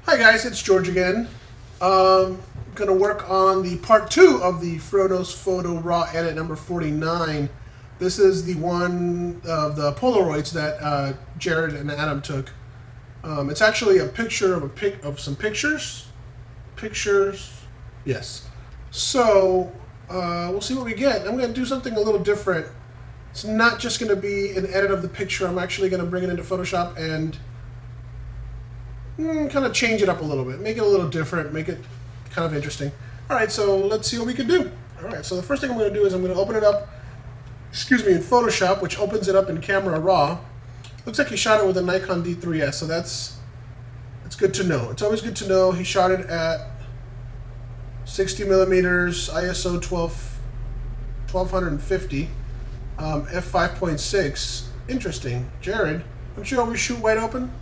Hi guys, it's George again. Going to work on the part 2 of the FroKnowsPhoto Raw Edit number 49. This is the one of the Polaroids that Jared and Adam took. It's actually a picture of some pictures. Yes. So we'll see what we get. I'm going to do something a little different. It's not just going to be an edit of the picture. I'm actually going to bring it into Photoshop and kind of change it up a little bit, make it a little different, make it kind of interesting. All right, so let's see what we can do. All right, so the first thing I'm going to do is I'm going to open it up, in Photoshop, which opens it up in Camera Raw. Looks like he shot it with a Nikon D3S, so that's good to know. It's always good to know he shot it at 60 millimeters, ISO 1250, f5.6. Interesting. Jared, don't you always shoot wide open?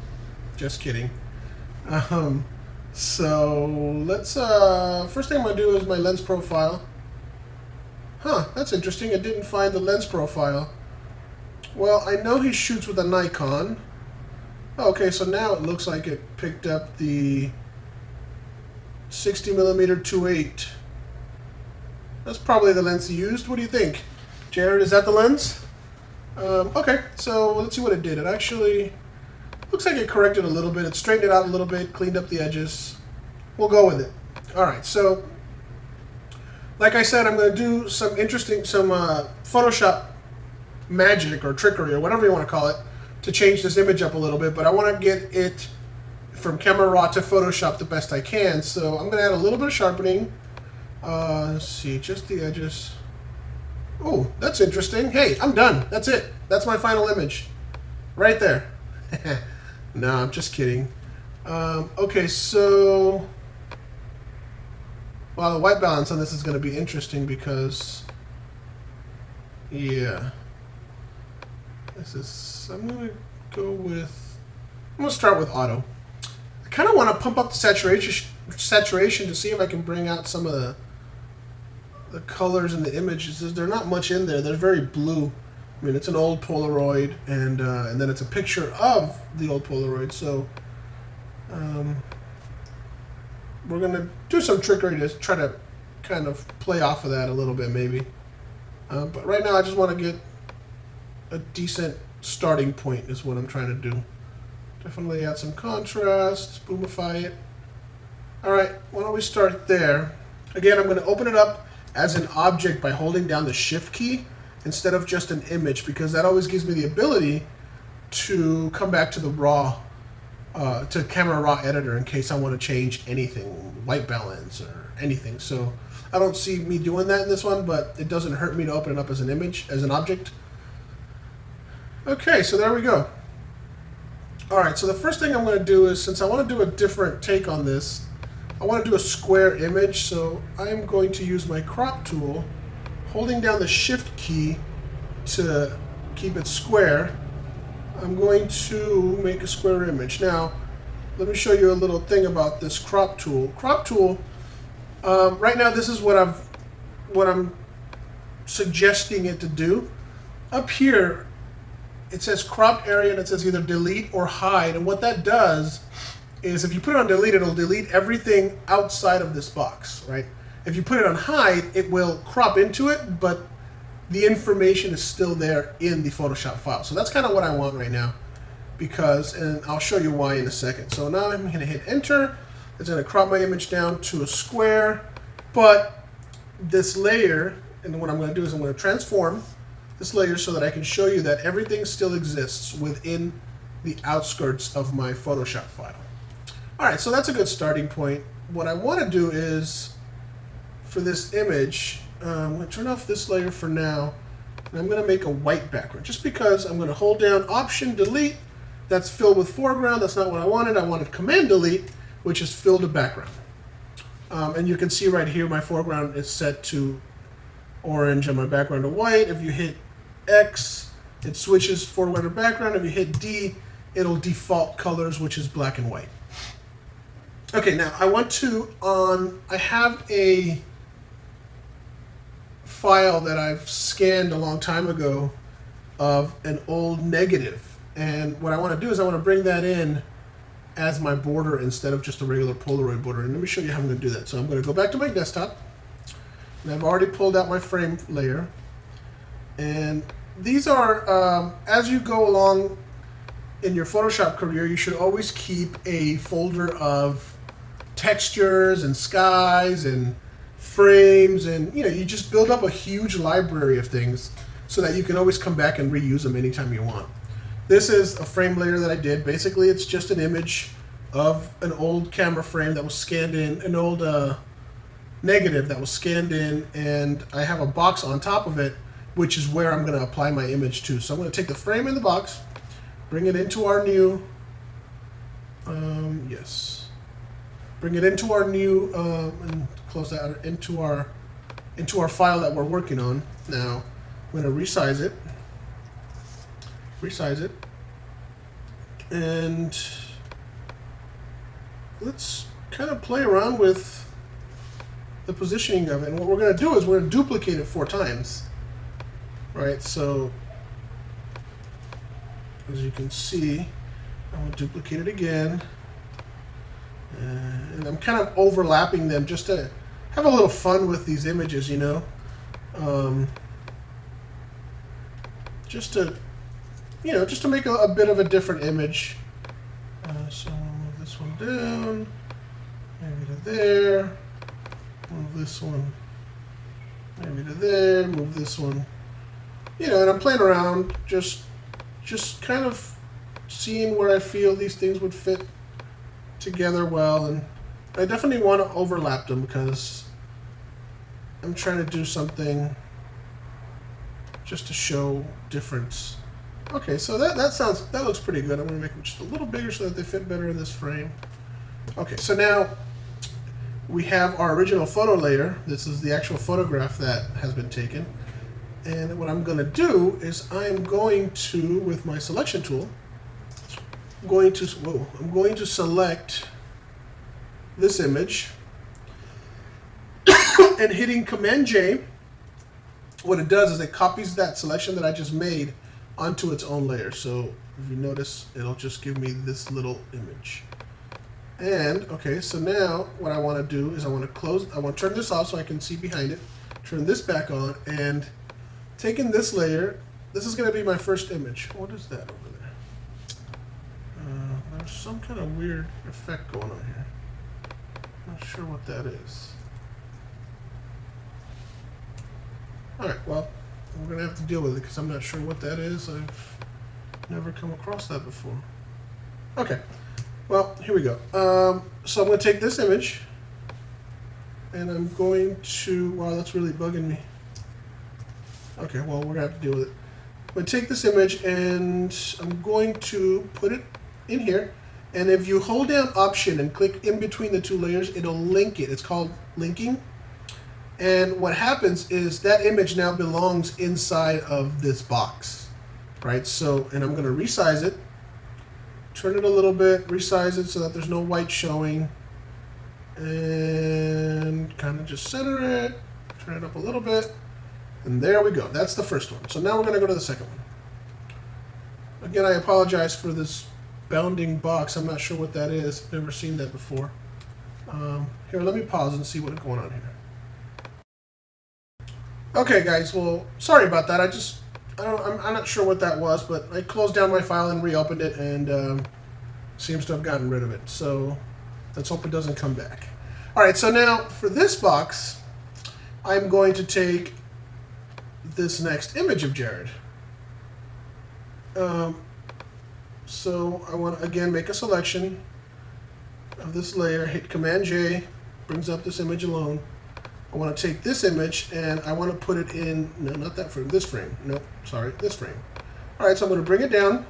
Just kidding. So let's first thing I'm gonna do is my lens profile. That's interesting. I didn't find the lens profile. Well, I know he shoots with a Nikon. Okay, so now it looks like it picked up the 60 millimeter 2.8. That's probably the lens he used. What do you think, Jared? Is that the lens? Okay, so let's see what it did. It actually looks like it corrected a little bit. It straightened it out a little bit, cleaned up the edges. We'll go with it. All right, so like I said, I'm going to do some Photoshop magic or trickery or whatever you want to call it to change this image up a little bit, but I want to get it from Camera Raw to Photoshop the best I can. So I'm going to add a little bit of sharpening. Let's see, just the edges. Oh, that's interesting. Hey, I'm done. That's it. That's my final image. Right there. No, I'm just kidding. Okay, so well, the white balance on this is going to be interesting because, yeah, I'm going to start with auto. I kind of want to pump up the saturation to see if I can bring out some of the colors in the images. There's not much in there. They're very blue. I mean, it's an old Polaroid, and then it's a picture of the old Polaroid. So we're going to do some trickery to try to kind of play off of that a little bit, maybe. But right now, I just want to get a decent starting point is what I'm trying to do. Definitely add some contrast, boomify it. All right, why don't we start there? Again, I'm going to open it up as an object by holding down the Shift key instead of just an image, because that always gives me the ability to come back to the raw, to Camera Raw editor in case I want to change anything, white balance or anything. So I don't see me doing that in this one, but it doesn't hurt me to open it up as an image, as an object. Okay, so there we go. All right, so the first thing I'm going to do is, since I want to do a different take on this, I want to do a square image, so I'm going to use my crop tool, holding down the Shift key to keep it square. I'm going to make a square image. Now, let me show you a little thing about this crop tool. Crop tool, right now this is what I'm suggesting it to do. Up here, it says cropped area, and it says either delete or hide. And what that does is if you put it on delete, it'll delete everything outside of this box, right? If you put it on hide, it will crop into it, but the information is still there in the Photoshop file. So that's kind of what I want right now, because, and I'll show you why in a second. So now I'm going to hit enter. It's going to crop my image down to a square, but this layer, and what I'm going to do is I'm going to transform this layer so that I can show you that everything still exists within the outskirts of my Photoshop file. All right, so that's a good starting point. What I want to do is, for this image, I'm going to turn off this layer for now, and I'm going to make a white background, just because I'm going to hold down Option Delete. That's filled with foreground. That's not what I wanted. I wanted Command Delete, which is fill to background. And you can see right here my foreground is set to orange and my background to white. If you hit X, it switches foreground to background. If you hit D, it'll default colors, which is black and white. Okay, now I want to, I have a file that I've scanned a long time ago of an old negative. And what I want to do is I want to bring that in as my border instead of just a regular Polaroid border. And let me show you how I'm going to do that. So I'm going to go back to my desktop, and I've already pulled out my frame layer. And these are, as you go along in your Photoshop career, you should always keep a folder of textures and skies and frames, and you just build up a huge library of things so that you can always come back and reuse them anytime you want. This is a frame layer that I did. Basically, it's just an image of an old camera frame that was scanned in, an old negative that was scanned in, and I have a box on top of it, which is where I'm going to apply my image to. So I'm going to take the frame in the box, bring it into our new, bring it into our new, and close that into our file that we're working on. Now I'm going to resize it, and let's kind of play around with the positioning of it. And what we're going to do is we're going to duplicate it 4 times. Right, so as you can see, I'm going to duplicate it again. And I'm kind of overlapping them just to have a little fun with these images, just to make a bit of a different image. So I'll move this one down, maybe to there, move this one, maybe to there, move this one. And I'm playing around, just kind of seeing where I feel these things would fit together well. And I definitely want to overlap them because I'm trying to do something just to show difference. Okay, so that looks pretty good. I'm going to make them just a little bigger so that they fit better in this frame. Okay, so now we have our original photo layer. This is the actual photograph that has been taken. And what I'm going to do is I'm going to, with my selection tool, I'm going to select this image and hitting Command J. What it does is it copies that selection that I just made onto its own layer. So if you notice, it'll just give me this little image. And okay, so now what I want to do is I want to turn this off so I can see behind it, turn this back on, and taking this layer, this is going to be my first image. What is that over there? There's some kind of weird effect going on here. Not sure what that is. Alright, well, we're going to have to deal with it because I'm not sure what that is. I've never come across that before. Okay, well, here we go. So I'm going to take this image, and I'm going to, wow, that's really bugging me. Okay, well, we're going to have to deal with it. I'm going to take this image and I'm going to put it in here. And if you hold down Option and click in between the 2 layers, it'll link it. It's called linking. And what happens is that image now belongs inside of this box, right? So, and I'm going to resize it, turn it a little bit, resize it so that there's no white showing, and kind of just center it, turn it up a little bit. And there we go. That's the first one. So now we're going to go to the second one. Again, I apologize for this bounding box. I'm not sure what that is. Never seen that before. Here, let me pause and see what's going on here. Okay, guys. Well, sorry about that. I'm not sure what that was, but I closed down my file and reopened it, and seems to have gotten rid of it. So let's hope it doesn't come back. All right. So now for this box, I'm going to take this next image of Jared. So I want to again make a selection of this layer, hit Command J, brings up this image alone. I want to take this image and I want to put it in, no, not that frame, this frame. No, sorry, this frame. All right, so I'm going to bring it down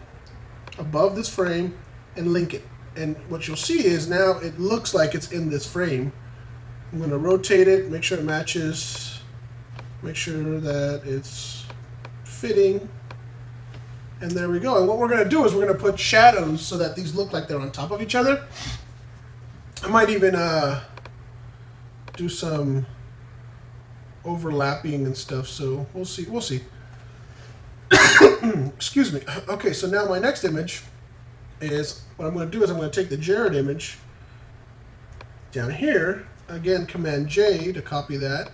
above this frame and link it. And what you'll see is now it looks like it's in this frame. I'm going to rotate it, make sure it matches, make sure that it's fitting. And there we go. And what we're going to do is we're going to put shadows so that these look like they're on top of each other. I might even do some overlapping and stuff, so we'll see. We'll see. Excuse me. Okay, so now my next image, is what I'm going to do is I'm going to take the Jared image down here, again Command J to copy that,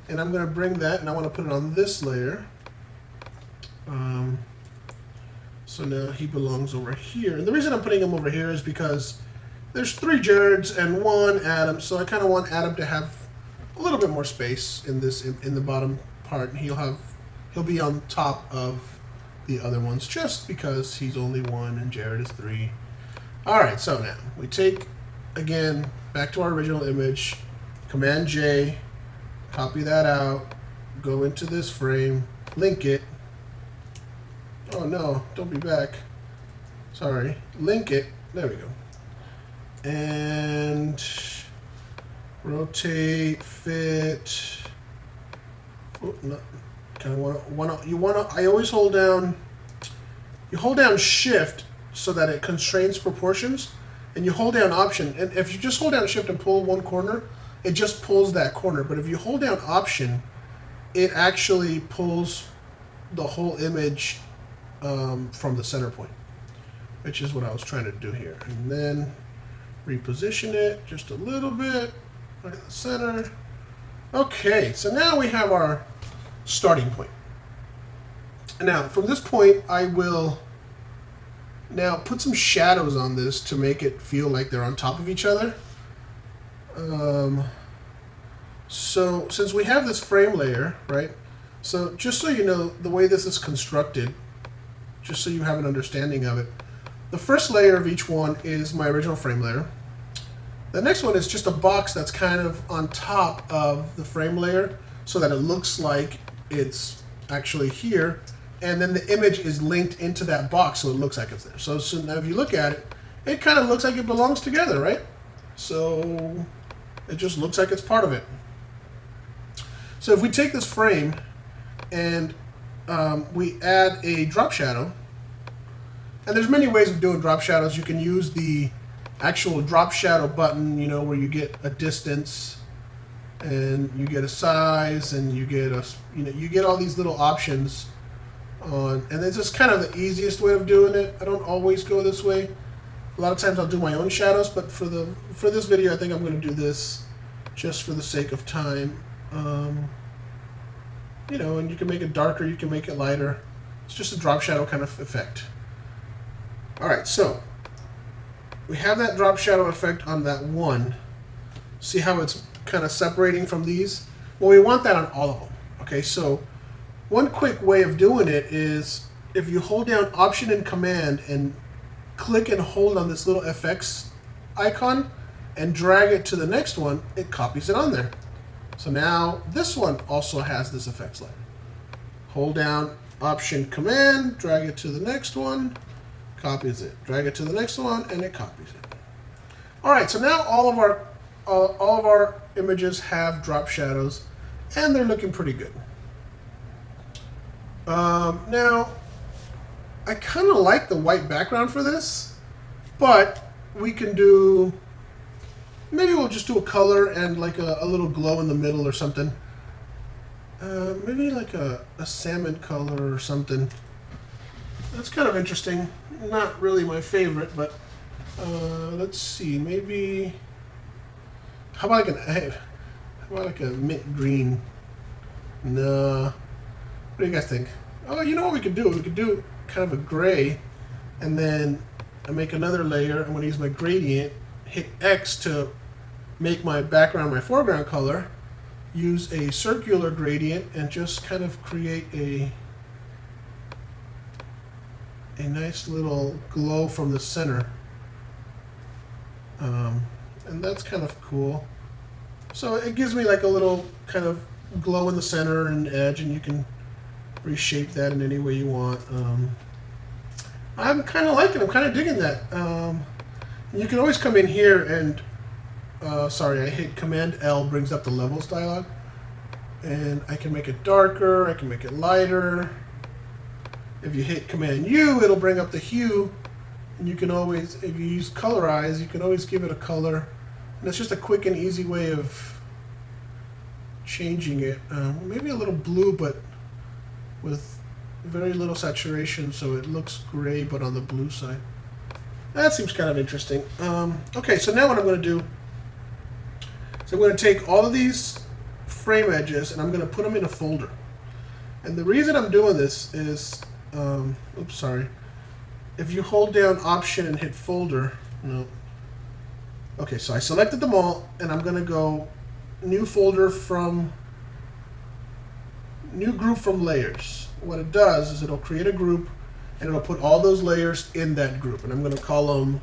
and I'm going to bring that and I want to put it on this layer. So now he belongs over here. And the reason I'm putting him over here is because there's 3 Jareds and 1 Adam, so I kind of want Adam to have a little bit more space in this in the bottom part. And he'll be on top of the other ones just because he's only 1 and Jared is 3. All right, so now we take again back to our original image, Command J, copy that out, go into this frame, link it. Oh no, don't be back. Sorry. Link it. There we go. And rotate, fit. Oh, no. Kind of I always hold down. You hold down Shift so that it constrains proportions, and you hold down Option. And if you just hold down Shift and pull one corner, it just pulls that corner. But if you hold down Option, it actually pulls the whole image from the center point, which is what I was trying to do here. And then reposition it just a little bit right in the center. Okay, so now we have our starting point. And now from this point, I will now put some shadows on this to make it feel like they're on top of each other. So since we have this frame layer, right? So just so you know the way this is constructed, just so you have an understanding of it. The first layer of each one is my original frame layer. The next one is just a box that's kind of on top of the frame layer so that it looks like it's actually here. And then the image is linked into that box so it looks like it's there. So now if you look at it, it kind of looks like it belongs together, right? So it just looks like it's part of it. So if we take this frame and we add a drop shadow, and there's many ways of doing drop shadows. You can use the actual drop shadow button, you know, where you get a distance and you get a size and you get a, you get all these little options on, and it's just kind of the easiest way of doing it. I don't always go this way. A lot of times I'll do my own shadows, but for this video, I think I'm going to do this just for the sake of time. You know, and you can make it darker, you can make it lighter. It's just a drop shadow kind of effect. All right, so we have that drop shadow effect on that one. See how it's kind of separating from these? Well, we want that on all of them. Okay, so one quick way of doing it is if you hold down Option and Command and click and hold on this little FX icon and drag it to the next one, it copies it on there. So now this one also has this effects layer. Hold down Option Command, drag it to the next one, copies it. Drag it to the next one, and it copies it. All right, so now all of our images have drop shadows, and they're looking pretty good. Now, I kind of like the white background for this, but we can do. Maybe we'll just do a color and like a little glow in the middle or something. Maybe like a salmon color or something. That's kind of interesting. Not really my favorite, but let's see. Maybe how about like a mint green? No. What do you guys think? Oh, you know what we could do? We could do kind of a gray, and then I make another layer. I'm going to use my gradient. Hit X to make my background my foreground color, use a circular gradient, and just kind of create a nice little glow from the center. And that's kind of cool. So it gives me like a little kind of glow in the center and edge, and you can reshape that in any way you want. I'm kind of liking it. I'm kind of digging that. You can always come in here and sorry, I hit Command L, brings up the levels dialog, and I can make it darker, I can make it lighter. If you hit Command U, it'll bring up the hue, and you can always, if you use colorize, you can always give it a color, and it's just a quick and easy way of changing it. Maybe a little blue, but with very little saturation, so it looks gray, but on the blue side. That seems kind of interesting. Okay, so now what I'm going to do is I'm going to take all of these frame edges and I'm going to put them in a folder. And the reason I'm doing this is, oops, sorry. If you hold down Option and hit Folder, no. Okay, so I selected them all, and I'm going to go New Folder from, New Group from Layers. What it does is it'll create a group, and it'll put all those layers in that group, and I'm going to call them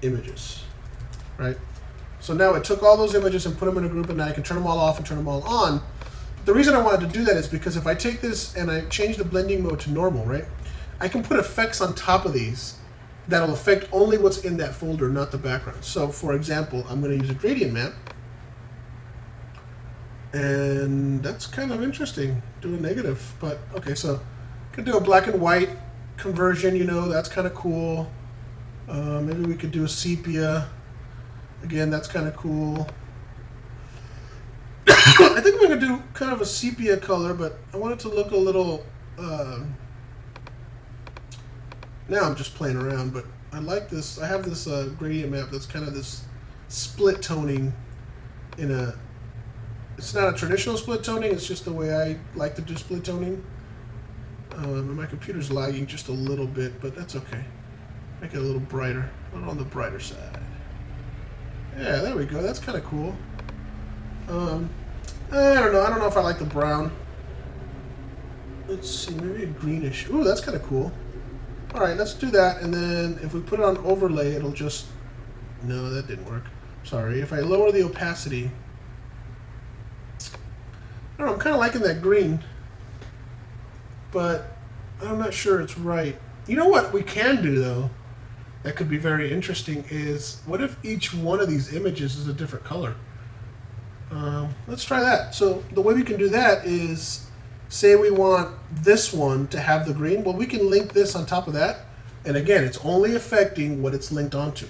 Images, right? So now it took all those images and put them in a group, and now I can turn them all off and turn them all on. The reason I wanted to do that is because if I take this and I change the blending mode to normal, right, I can put effects on top of these that'll affect only what's in that folder, not the background. So for example, I'm going to use a gradient map. And that's kind of interesting, do a negative. But okay, so I could do a black and white conversion, you know, that's kind of cool. Maybe we could do a sepia. Again, that's kind of cool. I think I'm going to do kind of a sepia color, but I want it to look a little... now I'm just playing around, but I like this. I have this gradient map that's kind of this split toning in a... It's not a traditional split toning, it's just the way I like to do split toning. And my computer's lagging just a little bit, but that's okay. Make it a little brighter, a little on the brighter side. Yeah, there we go. That's kind of cool. I don't know if I like the brown. Let's see, maybe a greenish. Ooh, that's kind of cool. All right, let's do that, and then if we put it on overlay, it'll just... No, that didn't work. Sorry. If I lower the opacity... I don't know, I'm kind of liking that green, but I'm not sure it's right. You know what we can do, though, that could be very interesting is, what if each one of these images is a different color? Let's try that. So the way we can do that is, say we want this one to have the green, well, we can link this on top of that, and again, it's only affecting what it's linked onto.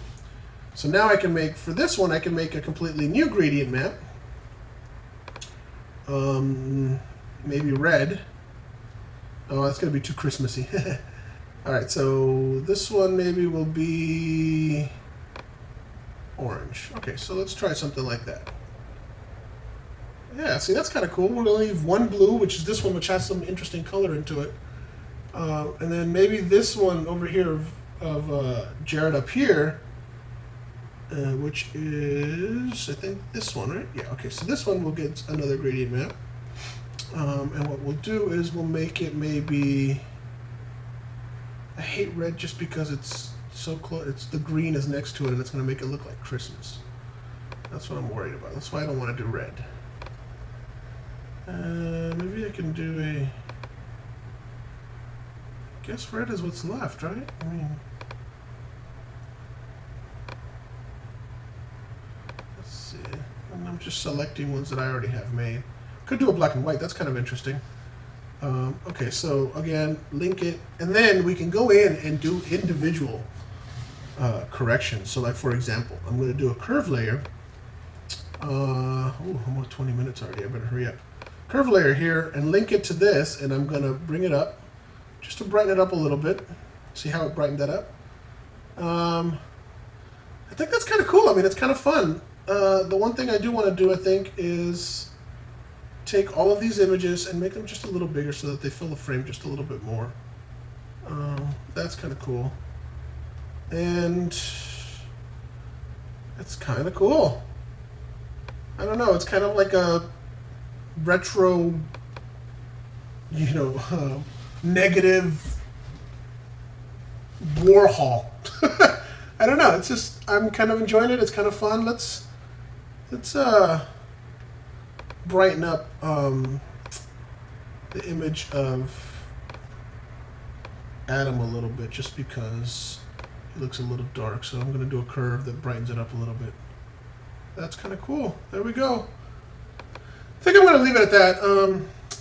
So now I can make, for this one, I can make a completely new gradient map. Maybe red. Oh, that's going to be too Christmassy. Alright, so this one maybe will be orange. Okay, so let's try something like that. Yeah, see, that's kind of cool. We're going to leave one blue, which is this one, which has some interesting color into it. And then maybe this one over here of Jared up here, which is, I think, this one, right? Yeah, okay, so this one will get another gradient map. And what we'll do is we'll make it maybe... I hate red just because it's so close. It's the green is next to it, and it's going to make it look like Christmas. That's what I'm worried about. That's why I don't want to do red. Maybe I can do a... I guess red is what's left, right? I mean... Let's see. And I'm just selecting ones that I already have made. Could do a black and white. That's kind of interesting. Okay, so again, link it, and then we can go in and do individual corrections. So like, for example, I'm going to do a curve layer. Oh, I'm at 20 minutes already. I better hurry up. Curve layer here, and link it to this, and I'm going to bring it up just to brighten it up a little bit. See how it brightened that up? I think that's kind of cool. I mean, it's kind of fun. The one thing I do want to do, I think, is take all of these images and make them just a little bigger so that they fill the frame just a little bit more. That's kind of cool. And it's kind of cool. I don't know, it's kind of like a retro, you know, negative Warhol. I don't know, it's just, I'm kind of enjoying it, it's kind of fun. Let's brighten up the image of Adam a little bit, just because he looks a little dark. So I'm going to do a curve that brightens it up a little bit. That's kind of cool. There we go. I think I'm going to leave it at that.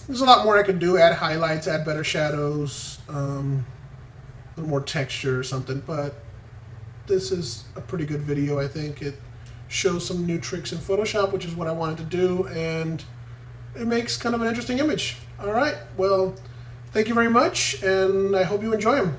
There's a lot more I can do. Add highlights, add better shadows, a little more texture or something. But this is a pretty good video, I think. It shows some new tricks in Photoshop, which is what I wanted to do, and it makes kind of an interesting image. All right, well, thank you very much, and I hope you enjoy them.